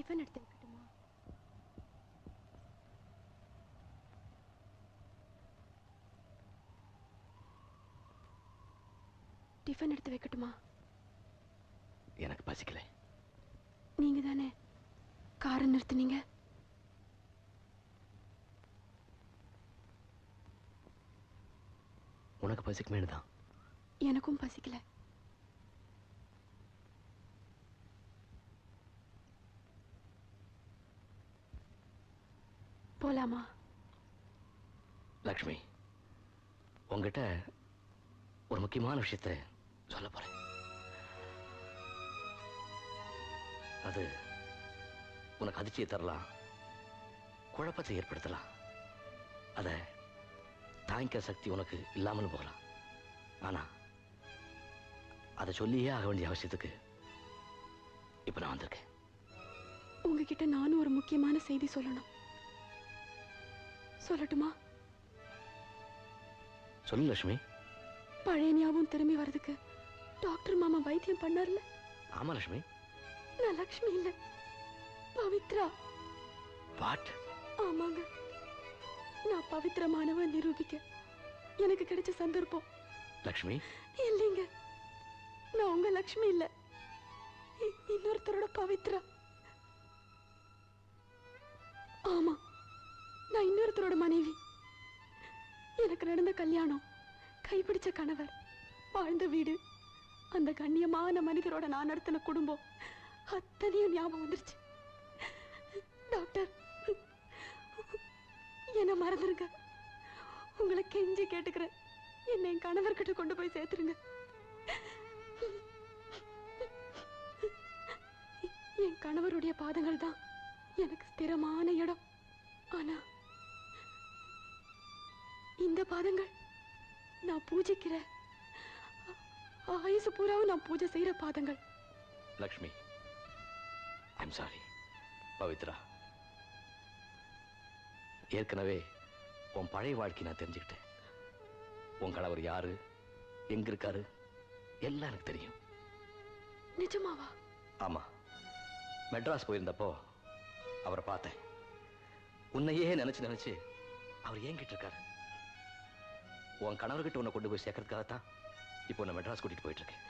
Tiffin எடுத்து வைக்கட்டுமா? Tiffin எடுத்து வைக்கட்டுமா? எனக்கு பசிக்கல. நீங்க தானே காரை நிறுத்துனீங்க. உனக்கு பசிக்குமேனு தான். எனக்கும் பசிக்கல. போலாமா? லக்ஷ்மி, உங்ககிட்ட ஒரு முக்கியமான விஷயத்தை சொல்ல போறேன். அது உனக்கு அதிர்ச்சியை தரலாம், குழப்பத்தை ஏற்படுத்தலாம். அதை தாங்கிக்க சக்தி உனக்கு இல்லாமல் போகலாம். ஆனா அதை சொல்லியே ஆக வேண்டிய அவசியத்துக்கு இப்ப நான் வந்திருக்கேன். உங்ககிட்ட நானும் ஒரு முக்கியமான செய்தி சொல்லணும். சொல்லட்டுமா? சொல்லு லட்சுமி. பழைய ஞாபகம் திரும்பி வர்றதுக்கு டாக்டர் மாமா வைத்தியம் பண்ணார்ல? ஆமா லட்சுமி. நான் லக்ஷ்மி இல்ல, பவித்ரா. வாட்? ஆமாங்க, நான் பவித்திரமானவ நிரூபிக்க எனக்கு கிடைச்ச சந்தர்ப்பம். லக்ஷ்மி இல்லைங்க, நான் உங்க லக்ஷ்மி இல்ல, இன்னொருத்தரோட பவித்ரா. ஆமா, நான் இன்னொருத்தரோட மனைவி. எனக்கு நடந்த கல்யாணம், கைப்பிடிச்ச கணவர், வாழ்ந்த வீடு, அந்த கண்ணியமான மனிதரோட நான் நடத்தின குடும்பம் அத்தனையும் ஞாபகம் வந்துருச்சு. டாக்டர், என்ன மறந்துருங்க. உங்களை கெஞ்சி கேட்டுக்கிறேன், என்னை என் கணவர்கிட்ட கொண்டு போய் சேர்த்துருங்க. என் கணவருடைய பாதங்கள் தான் எனக்கு ஸ்திரமான இடம். ஆனா இந்த பாதங்கள் நான் பூஜிக்கிற, ஆயுசு பூராவும் நான் பூஜை செய்யற பாதங்கள். Lakshmi, I'm sorry. பவித்ரா, ஏற்கனவே உன் பழைய வாழ்க்கை நான் தெரிஞ்சுக்கிட்டேன். உன் கணவர் யாரு, எங்க இருக்காரு, எல்லாம் எனக்கு தெரியும். நிஜமாவா? ஆமா, மெட்ராஸ் போயிருந்தப்போ அவரை பார்த்தேன். உன்னையே நினைச்சு நினைச்சு அவர் ஏங்கிட்டு இருக்காரு. உன் கணவர்கிட்ட உன்னை கொண்டு போய் சேர்க்கறதுக்காகத்தான் இப்போ நான் மெட்ராஸ் கூட்டிட்டு போயிட்டு இருக்கேன்.